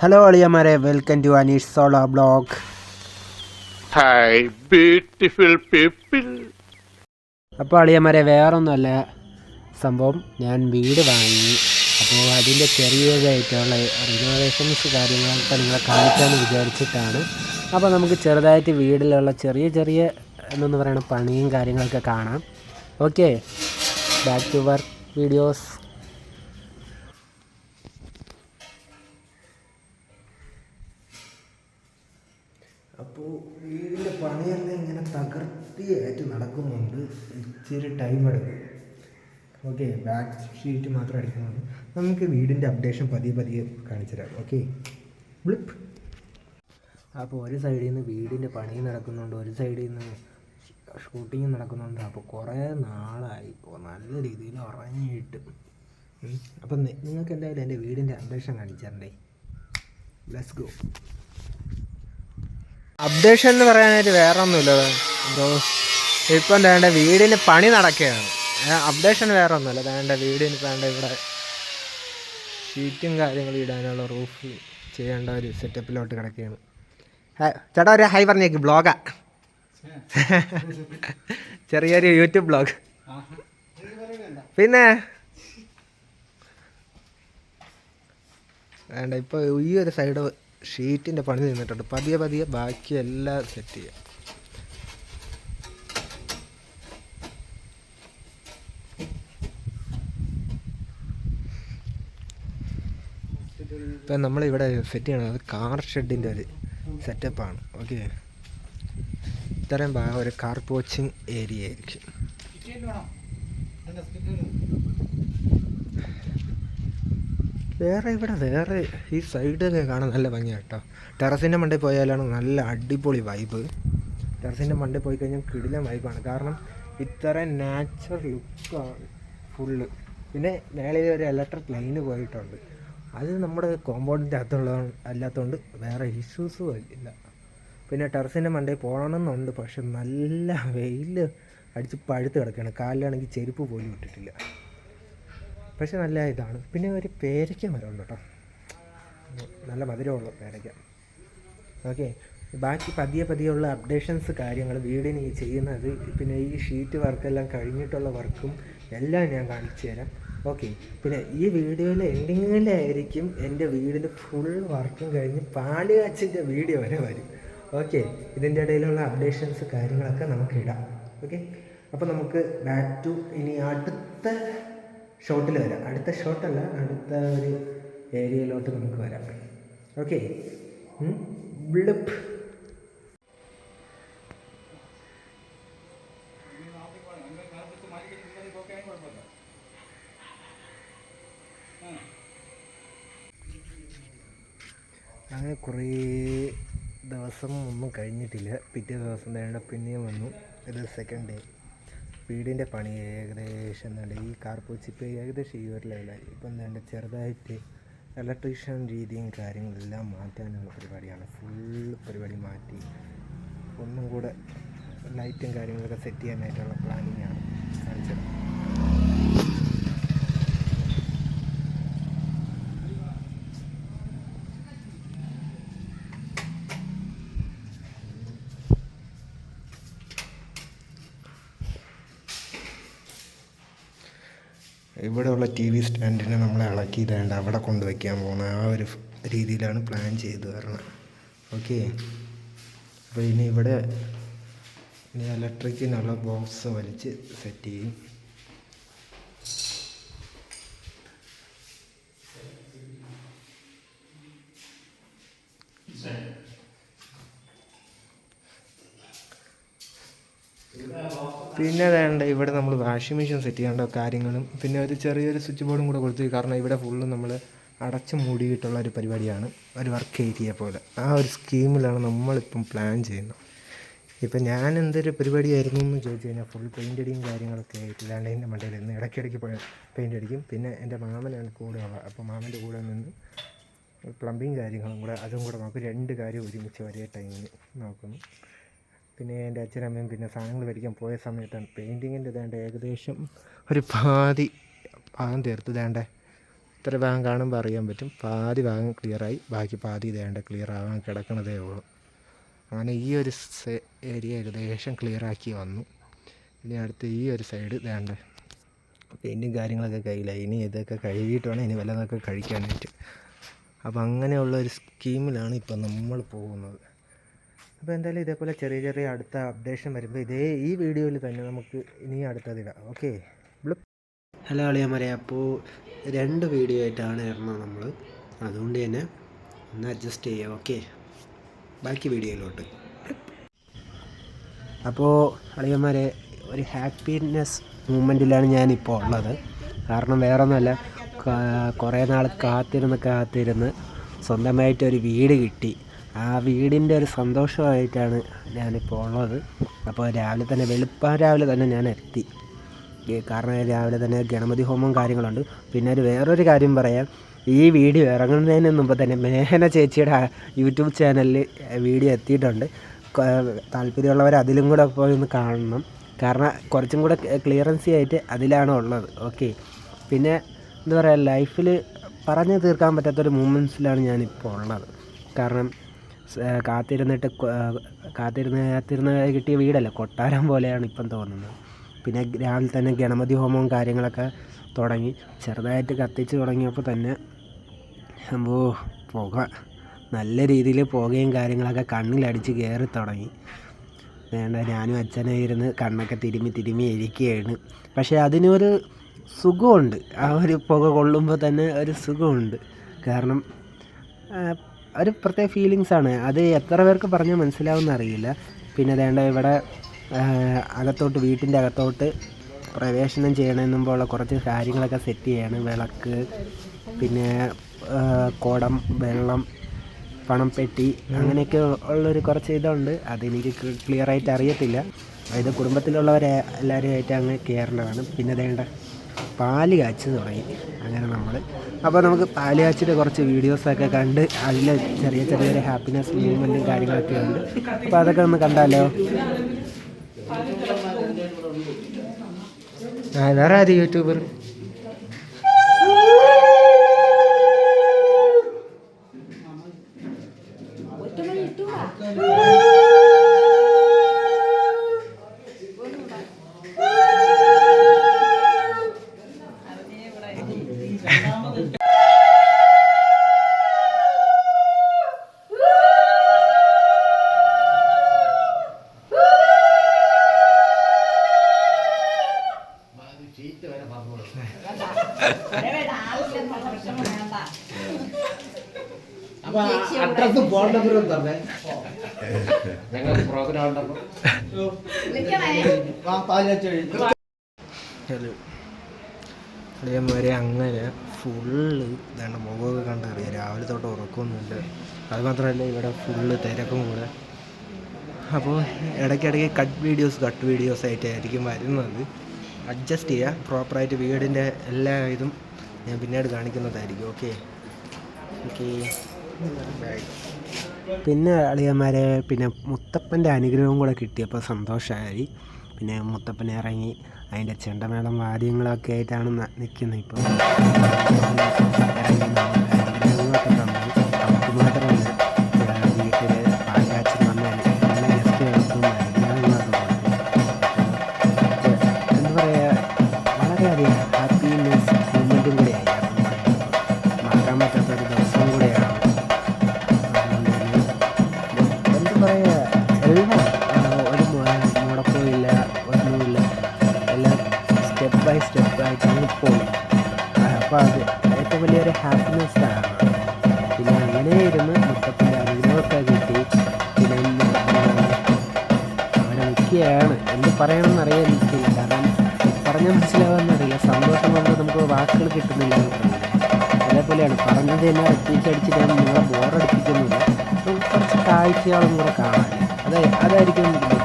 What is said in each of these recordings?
Hello അളിയന്മാരെ, welcome to Anish solo blog. Hi beautiful people. അപ്പോൾ അളിയന്മാരെ, വേറൊന്നുമല്ല സംഭവം, ഞാൻ വീട് വാങ്ങി. അപ്പോൾ അതിൻ്റെ ചെറിയതായിട്ടുള്ള റിനോവേഷൻസ് കാര്യങ്ങളൊക്കെ നിങ്ങളെ കാണിക്കാമെന്ന് വിചാരിച്ചിട്ടാണ്. അപ്പോൾ നമുക്ക് ചെറുതായിട്ട് വീട്ടിലുള്ള ചെറിയ എന്നു പറയുന്ന പണിയും കാര്യങ്ങളൊക്കെ കാണാം. Okay, back to work videos. അപ്പോൾ വീടിൻ്റെ പണിയെല്ലാം ഇങ്ങനെ തകർത്തിയായിട്ട് നടക്കുന്നുണ്ട്. ഇച്ചിരി ടൈം എടുക്കും. ഓക്കെ, ബാക്ക് ഷീറ്റ് മാത്രം അടിക്കുന്നുണ്ട്. നമുക്ക് വീടിൻ്റെ അപ്ഡേഷൻ പതിയെ കാണിച്ചു തരാം. Okay, blip. അപ്പോൾ ഒരു സൈഡിൽ നിന്ന് വീടിൻ്റെ പണി നടക്കുന്നുണ്ട്, ഒരു സൈഡിൽ നിന്ന് ഷൂട്ടിങ് നടക്കുന്നുണ്ട്. അപ്പോൾ കുറേ നാളായി നല്ല രീതിയിൽ ഉറങ്ങിയിട്ട്. അപ്പം നിങ്ങൾക്ക് എന്തായാലും എൻ്റെ വീടിൻ്റെ അപ്ഡേഷൻ കാണിച്ചു തരണ്ടേ? Let's go. അപ്ഡേഷൻ എന്ന് പറയാനായിട്ട് വേറെ ഒന്നുമില്ല ബ്രോ. ഇപ്പം വേണ്ട വീടിന് പണി നടക്കുകയാണ്. അപ്ഡേഷൻ വേറെ ഒന്നുമില്ല. വേണ്ട വീടിന് വേണ്ട ഇവിടെ ഷീറ്റും കാര്യങ്ങളും ഇടാനുള്ള റൂഫ് ചെയ്യേണ്ട ഒരു സെറ്റപ്പിലോട്ട് കിടക്കുകയാണ്. ചേട്ടാ ഒരു ഹൈ പറഞ്ഞേക്ക്. ബ്ലോഗാ, ചെറിയൊരു യൂട്യൂബ് ബ്ലോഗ്. പിന്നെ വേണ്ട ഇപ്പോൾ ഈ ഒരു സൈഡ് ഷീറ്റിൻ്റെ പണി നിന്നിട്ടുണ്ട്. പതിയെ ബാക്കി എല്ലാം സെറ്റ് ചെയ്യാം. ഇപ്പം നമ്മളിവിടെ സെറ്റ് ചെയ്യണത് കാർ ഷെഡിൻ്റെ ഒരു സെറ്റപ്പാണ്. ഓക്കെ, ഇത്രയും ഭാഗം ഒരു കാർ പോച്ചിങ് ഏരിയ ആയിരിക്കും. വേറെ ഈ സൈഡൊക്കെ കാണാൻ നല്ല ഭംഗിയാണ് കേട്ടോ. ടെറസിൻ്റെ മണ്ടയിൽ പോയാലാണ് നല്ല അടിപൊളി വൈബ്. ടെറസിൻ്റെ മണ്ടയിൽ പോയി കഴിഞ്ഞാൽ കിടിലൻ വൈബാണ്. കാരണം ഇത്ര നാച്ചുറൽ ലുക്കാണ് ഫുള്ള്. പിന്നെ മേളിൽ ഒരു ഇലക്ട്രിക് ലൈന് പോയിട്ടുണ്ട്. അത് നമ്മുടെ കോമ്പൗണ്ടിൻ്റെ അല്ലാത്തതുകൊണ്ട് വേറെ ഇഷ്യൂസും ഇല്ല. പിന്നെ ടെറസിൻ്റെ മണ്ടയിൽ പോകണമെന്നുണ്ട്, പക്ഷെ നല്ല വെയിൽ അടിച്ച് പഴുത്ത് കിടക്കുകയാണ്. കാലിലാണെങ്കിൽ ചെരുപ്പ് പോലും ഇട്ടിട്ടില്ല. പക്ഷെ നല്ല ഇതാണ്. പിന്നെ ഒരു പേരയ്ക്ക മരമുണ്ട് കേട്ടോ, നല്ല മധുരമുള്ള പേരയ്ക്ക. ഓക്കെ, ബാക്കി പതിയെയുള്ള അപ്ഡേഷൻസ് കാര്യങ്ങൾ വീടിന് ഈ ചെയ്യുന്നത്, പിന്നെ ഈ ഷീറ്റ് വർക്കെല്ലാം കഴിഞ്ഞിട്ടുള്ള വർക്കും എല്ലാം ഞാൻ കാണിച്ചു തരാം. ഓക്കെ, പിന്നെ ഈ വീഡിയോയിൽ എൻഡിങ്ങിലായിരിക്കും എൻ്റെ വീടിൻ്റെ ഫുൾ വർക്കും കഴിഞ്ഞ് പാല് കാച്ചിൻ്റെ വീഡിയോ വരെ വരും. ഓക്കെ, ഇതിൻ്റെ ഇടയിലുള്ള അപ്ഡേഷൻസ് കാര്യങ്ങളൊക്കെ നമുക്ക് ഇടാം. ഓക്കെ, അപ്പോൾ നമുക്ക് ബാക്ക് ടു ഇനി അടുത്ത ഷോട്ടിൽ വരാം. അടുത്ത ഷോട്ടല്ല, അടുത്ത ഒരു ഏരിയയിലോട്ട് നമുക്ക് വരാം. Okay, blip. അങ്ങനെ കുറേ ദിവസം ഒന്നും കഴിഞ്ഞിട്ടില്ല. പിറ്റേ ദിവസം വേണ്ട പിന്നെയും വന്നു. ഇത് സെക്കൻഡ് ഡേ. വീടിൻ്റെ പണി ഏകദേശം എന്താണ്ട് ഈ കാർപ്പൂച്ചിപ്പ് ഏകദേശം ഈ ഒരു ലെവലായി. ഇപ്പം എന്താണ്ട് ചെറുതായിട്ട് ഇലക്ട്രീഷ്യൻ രീതിയും കാര്യങ്ങളെല്ലാം മാറ്റാനുള്ള പരിപാടിയാണ്. ഫുൾ പരിപാടി മാറ്റി ഒന്നും കൂടെ ലൈറ്റും കാര്യങ്ങളൊക്കെ സെറ്റ് ചെയ്യാനായിട്ടുള്ള പ്ലാനിങ്ങാണ് കാണിച്ചത്. ഇവിടെയുള്ള ടി വി സ്റ്റാൻഡിനെ നമ്മൾ ഇളക്കി ഇതേണ്ട അവിടെ കൊണ്ടുവയ്ക്കാൻ പോകുന്ന ആ ഒരു രീതിയിലാണ് പ്ലാൻ ചെയ്ത് വരണം. ഓക്കെ, അപ്പോൾ ഇനി ഇവിടെ ഇലക്ട്രിക്കിനുള്ള ബോക്സ് വലിച്ച് സെറ്റ് ചെയ്യും. പിന്നെ വേണ്ട ഇവിടെ നമ്മൾ വാഷിംഗ് മെഷീൻ സെറ്റ് ചെയ്യേണ്ട കാര്യങ്ങളും പിന്നെ ഒരു ചെറിയൊരു സ്വിച്ച് ബോർഡും കൂടെ കൊടുത്തു. കാരണം ഇവിടെ ഫുള്ള് നമ്മൾ അടച്ചു മൂടിയിട്ടുള്ള ഒരു പരിപാടിയാണ്, ഒരു വർക്ക് ഏരിയ പോലെ. ആ ഒരു സ്കീമിലാണ് നമ്മളിപ്പം പ്ലാൻ ചെയ്യുന്നത്. ഇപ്പം ഞാൻ എന്തൊരു പരിപാടിയായിരുന്നു എന്ന് ചോദിച്ചു കഴിഞ്ഞാൽ ഫുൾ പെയിൻ്റ് അടിയും കാര്യങ്ങളൊക്കെ ആയിട്ടില്ലാണ്ട് എൻ്റെ മണ്ടയിൽ നിന്ന് ഇടയ്ക്കിടയ്ക്ക് പെയിൻ്റ് അടിക്കും. പിന്നെ എൻ്റെ മാമനാണ് കൂടെ ഉള്ളത്. അപ്പോൾ മാമൻ്റെ കൂടെ നിന്ന് പ്ലംബിങ് കാര്യങ്ങളും കൂടെ അതും കൂടെ നോക്കും. രണ്ട് കാര്യം ഒരുമിച്ച് ഒരേ ടൈമിന് നോക്കുന്നു. പിന്നെ എൻ്റെ അച്ഛനമ്മയും പിന്നെ സാധനങ്ങൾ മേടിക്കാൻ പോയ സമയത്താണ് പെയിൻറ്റിങ്ങിൻ്റെ ഏകദേശം ഒരു ഭാഗം തീർത്ത് ഇത്ര ഭാഗം കാണുമ്പോൾ അറിയാൻ പറ്റും. പാതി ഭാഗം ക്ലിയറായി, ബാക്കി പാതി ഇതേണ്ട ക്ലിയർ ആവാൻ കിടക്കണതേ ഉള്ളൂ. അങ്ങനെ ഈ ഒരു ഏരിയ ഏകദേശം ക്ലിയറാക്കി വന്നു. ഇനി അടുത്ത് ഈ ഒരു സൈഡ് വേണ്ട പെയിൻറ്റും കാര്യങ്ങളൊക്കെ കയ്യിലായി. ഇനി ഇതൊക്കെ കഴുകിയിട്ട് വേണം ഇനി വല്ലതൊക്കെ കഴിക്കാനായിട്ട്. അപ്പോൾ അങ്ങനെയുള്ളൊരു സ്കീമിലാണ് ഇപ്പം നമ്മൾ പോകുന്നത്. അപ്പോൾ എന്തായാലും ഇതേപോലെ ചെറിയ ചെറിയ അടുത്ത അപ്ഡേഷൻ വരുമ്പോൾ ഈ വീഡിയോയിൽ തന്നെ നമുക്ക് ഇനി അടുത്തതിടാം. ഓക്കെ. ഹലോ അളിയന്മാരെ, അപ്പോൾ 2 വീഡിയോ ആയിട്ടാണ് ഇറങ്ങുന്നത് നമ്മൾ. അതുകൊണ്ട് തന്നെ ഒന്ന് അഡ്ജസ്റ്റ് ചെയ്യാം. ഓക്കെ, ബാക്കി വീഡിയോയിലോട്ട്. അപ്പോൾ അളിയന്മാരെ, ഒരു ഹാപ്പിനെസ് മൂമെൻറ്റിലാണ് ഞാനിപ്പോൾ ഉള്ളത്. കാരണം വേറെ ഒന്നുമല്ല, കുറേ നാൾ കാത്തിരുന്ന് സ്വന്തമായിട്ടൊരു വീട് കിട്ടി. ആ വീടിൻ്റെ ഒരു സന്തോഷമായിട്ടാണ് ഞാനിപ്പോൾ ഉള്ളത്. അപ്പോൾ രാവിലെ തന്നെ ഞാൻ എത്തി. കാരണം രാവിലെ തന്നെ ഗണപതി ഹോമവും കാര്യങ്ങളുണ്ട്. പിന്നെ വേറൊരു കാര്യം പറയാം, ഈ വീഡിയോ ഇറങ്ങുന്നതിന് മുമ്പ് തന്നെ മേഹന ചേച്ചിയുടെ യൂട്യൂബ് ചാനലിൽ വീഡിയോ എത്തിയിട്ടുണ്ട്. താല്പര്യമുള്ളവർ അതിലും കൂടെ പോയി ഒന്ന് കാണണം. കാരണം കുറച്ചും കൂടെ ക്ലിയറൻസി ആയിട്ട് അതിലാണ് ഉള്ളത്. ഓക്കെ. പിന്നെ എന്താ പറയുക, ലൈഫിൽ പറഞ്ഞു തീർക്കാൻ പറ്റാത്തൊരു മൂമെൻറ്റ്സിലാണ് ഞാനിപ്പോൾ ഉള്ളത്. കാരണം കാത്തിരുന്ന് കിട്ടിയ വീടല്ല, കൊട്ടാരം പോലെയാണ് ഇപ്പം തോന്നുന്നത്. പിന്നെ രാവിലെ തന്നെ ഗണപതി ഹോമവും കാര്യങ്ങളൊക്കെ തുടങ്ങി. ചെറുതായിട്ട് കത്തിച്ച് തുടങ്ങിയപ്പോൾ തന്നെ പുക, നല്ല രീതിയിൽ പുകയും കാര്യങ്ങളൊക്കെ കണ്ണിലടിച്ച് കയറി തുടങ്ങി. ഞാനും അച്ഛനെ ഇരുന്ന് കണ്ണൊക്കെ തിരുമ്മി ഇരിക്കുകയാണ്. പക്ഷേ അതിനൊരു സുഖമുണ്ട്. ആ ഒരു പുക കൊള്ളുമ്പോൾ തന്നെ ഒരു സുഖമുണ്ട്. കാരണം ഒരു പ്രത്യേക ഫീലിങ്സാണ്. അത് എത്ര പേർക്ക് പറഞ്ഞാൽ മനസ്സിലാവുമെന്ന് അറിയില്ല. പിന്നെ ഇവിടെ വീട്ടിൻ്റെ അകത്തോട്ട് പ്രവേശനം ചെയ്യണതിന് മുമ്പുള്ള കുറച്ച് കാര്യങ്ങളൊക്കെ സെറ്റ് ചെയ്യാണ്. വിളക്ക്, പിന്നെ കുടം, വെള്ളം, പണപ്പെട്ടി, അങ്ങനെയൊക്കെ ഉള്ളൊരു കുറച്ച് ഇതുണ്ട്. അതെനിക്ക് ക്ലിയറായിട്ട് അറിയത്തില്ല. ഇത് കുടുംബത്തിലുള്ളവരെ എല്ലാവരുമായിട്ട് അങ്ങ് കയറേണ്ടതാണ്. പിന്നെ പാല് കാച്ച് തുടങ്ങി. അങ്ങനെ അപ്പോൾ നമുക്ക് പാല് കാച്ചിൻ്റെ കുറച്ച് വീഡിയോസൊക്കെ കണ്ട് അതിൽ ചെറിയൊരു ഹാപ്പിനെസ് മൂവ്മെൻറ്റും കാര്യങ്ങളൊക്കെ ഉണ്ട്. അപ്പോൾ അതൊക്കെ ഒന്ന് കണ്ടാലോ. വേറെ ആര് യൂട്യൂബർ? അഡ്രസ് ഫോൺ നമ്പറും തന്നെ ഞങ്ങൾക്ക് പ്രോഗ്രാം ഉണ്ടപ്പോൾ അതേമാതിരി അങ്ങനെ ഫുള്ള് ഇതാണ് മുഖമൊക്കെ കണ്ടറിയാം. രാവിലെ തൊട്ട് ഉറക്കമൊന്നുമില്ല. അതുമാത്രമല്ല ഇവിടെ ഫുള്ള് തിരക്കും കൂടെ. അപ്പോൾ ഇടയ്ക്കിടയ്ക്ക് കട്ട് വീഡിയോസ് ആയിട്ടായിരിക്കും വരുന്നത്. അഡ്ജസ്റ്റ് ചെയ്യുക. പ്രോപ്പറായിട്ട് വീടിൻ്റെ എല്ലാ ഇതും ഞാൻ പിന്നീട് കാണിക്കുന്നതായിരിക്കും. ഓക്കെ. പിന്നെ അളിയന്മാരെ, പിന്നെ മുത്തപ്പൻ്റെ അനുഗ്രഹവും കൂടെ കിട്ടിയപ്പോൾ സന്തോഷമായി. പിന്നെ മുത്തപ്പൻ ഇറങ്ങി അതിൻ്റെ ചെണ്ടമേളം വാദ്യങ്ങളൊക്കെ ആയിട്ടാണ് നിൽക്കുന്നത്. ഇപ്പോൾ ഇറങ്ങി അനുഗ്രഹങ്ങളൊക്കെ തന്നു. നമുക്ക് മാത്രമല്ല, വീട്ടിൽ പാൽക്കാച്ചിൽ വന്ന എല്ലാ ഗസ്റ്റുകൾക്കും അനുഗ്രഹങ്ങളൊക്കെ കൊടുത്തു. എന്താ പറയുക, വളരെയധികം ഹാപ്പിനെസ് മൂമെൻറ്റും കൂടെയായി. മറക്കാൻ പറ്റാത്തൊരു ദിവസം കൂടെയാണ്. എന്താ പറയുക, എല്ലാം ഒരു മുടക്കമില്ല, ഒന്നുമില്ല. എല്ലാം സ്റ്റെപ്പ് ബൈ സ്റ്റെപ്പായിട്ടാണ് പോയി. അപ്പോൾ അത് ഏറ്റവും വലിയൊരു ഹാപ്പിനെസ്സാണ്. പിന്നെ അങ്ങനെ ഇരുന്ന് മുത്തപ്പൻ്റെ അനുഗ്രഹമൊക്കെ കിട്ടി. പിന്നെ അവിടെ നിൽക്കുകയാണ്. എന്ത് പറയണമെന്ന് അറിയാൻ നിൽക്കില്ല. കാരണം പറഞ്ഞാൽ മനസ്സിലാവാമെന്നറിയില്ല. സന്തോഷം കൊണ്ട് നമുക്ക് വാക്കുകൾ കിട്ടുന്നില്ല എന്ന് പറയുന്നത്. അതേപോലെയാണ് പറഞ്ഞത് തന്നെ റിപ്പീറ്റടിച്ചിട്ട് നിങ്ങളെ ബോറടിപ്പിക്കുന്നില്ല. കുറച്ച് കാഴ്ചകളും കൂടെ കാണാൻ അതായിരിക്കും ബെറ്റർ.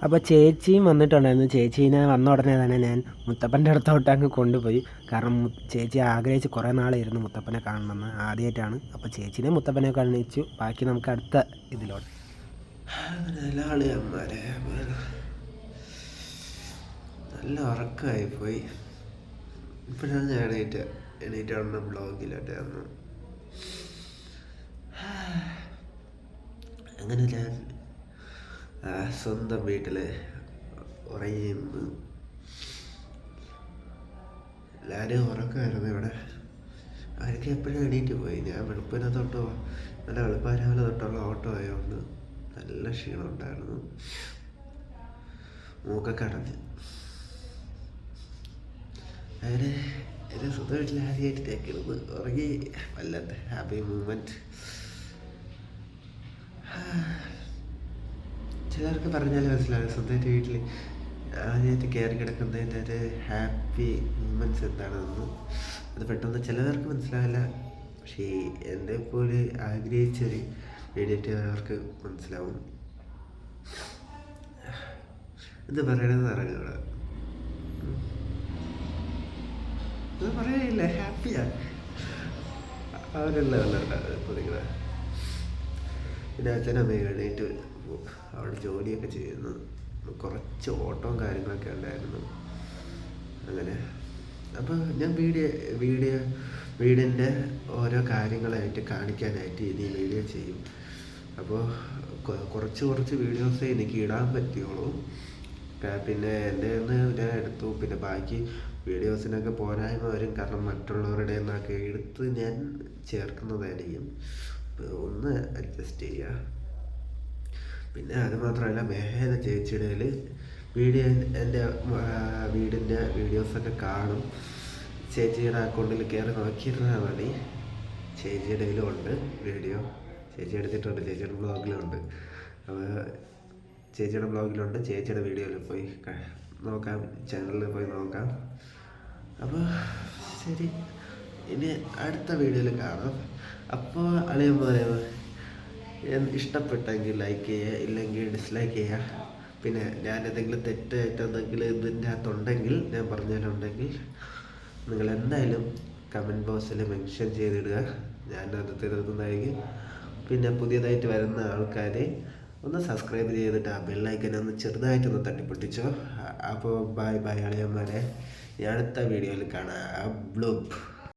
അപ്പോൾ ചേച്ചിയും വന്നിട്ടുണ്ടായിരുന്നു. ചേച്ചീനെ വന്ന ഉടനെ തന്നെ ഞാൻ മുത്തപ്പൻ്റെ അടുത്തോട്ട് അങ്ങ് കൊണ്ടുപോയി. കാരണം ചേച്ചി ആഗ്രഹിച്ച് കുറേ നാളായിരുന്നു മുത്തപ്പനെ കാണണമെന്ന്, ആദ്യമായിട്ടാണ്. അപ്പോൾ ചേച്ചീനെ മുത്തപ്പനെ കാണിച്ചു. ബാക്കി നമുക്ക് അടുത്ത ഇതിലോട്ട്. അങ്ങനെ അളിയന്മാരെ നല്ല ഉറക്കമായിപ്പോയി. ഇപ്പോഴാണ് ഞാൻ എണീറ്റാണ് ബ്ലോഗിലോട്ടായിരുന്നു. അങ്ങനെ ഞാൻ സ്വന്തം വീട്ടിൽ ഉറങ്ങിയിരുന്നു. എല്ലാവരും ഉറക്കമായിരുന്നു ഇവിടെ. അവർക്ക് എപ്പോഴും എണീറ്റ് പോയി. ഞാൻ വെളുപ്പിനെ തൊട്ടോ നല്ല വെളുപ്പാരാവിലെ തൊട്ടുള്ള ഓട്ടോ ആയതുകൊണ്ട് നല്ല ക്ഷീണം ഉണ്ടായിരുന്നു. മൂക്കൊക്കെ അടഞ്ഞ് അങ്ങനെ എൻ്റെ സ്വന്തം വീട്ടിൽ ആദ്യമായിട്ട് തേക്കിടുന്നു. ഉറങ്ങി. വല്ലാത്ത ഹാപ്പി മൂമെൻറ്റ്. ചിലർക്ക് പറഞ്ഞാൽ മനസ്സിലാവും സ്വന്തമായിട്ട് വീട്ടിൽ ആദ്യമായിട്ട് കയറി കിടക്കുന്നതിൻ്റെ ഒരു ഹാപ്പി മൂമെൻറ്റ്സ് എന്താണെന്ന്. അത് പെട്ടെന്ന് ചിലവർക്ക് മനസ്സിലാവില്ല. പക്ഷേ എന്നെ പോലെ ആഗ്രഹിച്ചൊരു വീഡിയോ അവർക്ക് മനസ്സിലാവും. എന്ത് പറയണമെന്ന് അറിയില്ല. അത് പറയാനില്ല. ഹാപ്പിയാണ് അവരെല്ലാം പൊതികളെ. പിന്നെ അച്ഛനമ്മ എണീറ്റ് അവിടെ ജോലിയൊക്കെ ചെയ്യുന്നു. കുറച്ച് ഓട്ടവും കാര്യങ്ങളൊക്കെ ഉണ്ടായിരുന്നു. അങ്ങനെ അപ്പോൾ ഞാൻ വീടിൻ്റെ ഓരോ കാര്യങ്ങളായിട്ട് കാണിക്കാനായിട്ട് ഇനി വീഡിയോ ചെയ്യും. അപ്പോൾ കുറച്ച് വീഡിയോസേ എനിക്ക് ഇടാൻ പറ്റുള്ളൂ. പിന്നെ എൻ്റെ ഞാൻ എടുത്തു. പിന്നെ ബാക്കി വീഡിയോസിനൊക്കെ പോരായ്മ വരും. കാരണം മറ്റുള്ളവരുടെ നിന്നൊക്കെ എടുത്ത് ഞാൻ ചേർക്കുന്നതായിരിക്കും. ഒന്ന് അഡ്ജസ്റ്റ് ചെയ്യുക. പിന്നെ അത് മാത്രമല്ല, മെഹേദ ചേച്ചിയുടെ എൻ്റെ വീടിൻ്റെ വീഡിയോസൊക്കെ കാണും. ചേച്ചിയുടെ അക്കൗണ്ടിൽ കയറി നോക്കിയിരുന്നാൽ മതി. ചേച്ചിയുടെ ഉണ്ട് വീഡിയോ. ചേച്ചി എടുത്തിട്ടുണ്ട്. ചേച്ചിയുടെ ബ്ലോഗിലുണ്ട്. അപ്പോൾ ചേച്ചിയുടെ ബ്ലോഗിലുണ്ട്. ചേച്ചിയുടെ വീഡിയോയിൽ പോയി നോക്കാം. ചാനലിൽ പോയി നോക്കാം. അപ്പോൾ ശരി, ഇനി അടുത്ത വീഡിയോയിൽ കാണാം. അപ്പോൾ അളിയന്മാരെ ഇഷ്ടപ്പെട്ടെങ്കിൽ ലൈക്ക് ചെയ്യുക, ഇല്ലെങ്കിൽ ഡിസ്ലൈക്ക് ചെയ്യുക. പിന്നെ ഞാൻ എന്തെങ്കിലും തെറ്റായിട്ടെന്തെങ്കിലും ഇതിൻ്റെ അകത്തുണ്ടെങ്കിൽ, ഞാൻ പറഞ്ഞതിലുണ്ടെങ്കിൽ നിങ്ങൾ എന്തായാലും കമൻറ്റ് ബോക്സിൽ മെൻഷൻ ചെയ്തിടുക. ഞാനത് തിരുത്തുന്നതായിരിക്കും. പിന്നെ പുതിയതായിട്ട് വരുന്ന ആൾക്കാരെ ഒന്ന് സബ്സ്ക്രൈബ് ചെയ്തിട്ട് ആ ബെല്ലൈക്കനെ ഒന്ന് ചെറുതായിട്ടൊന്ന് തട്ടിപ്പൊട്ടിച്ചോ. അപ്പോൾ ബൈ അളിയന്മാരെ. അടുത്ത വീഡിയോയിൽ കാണാം. ബ്ലൂപ്പ്.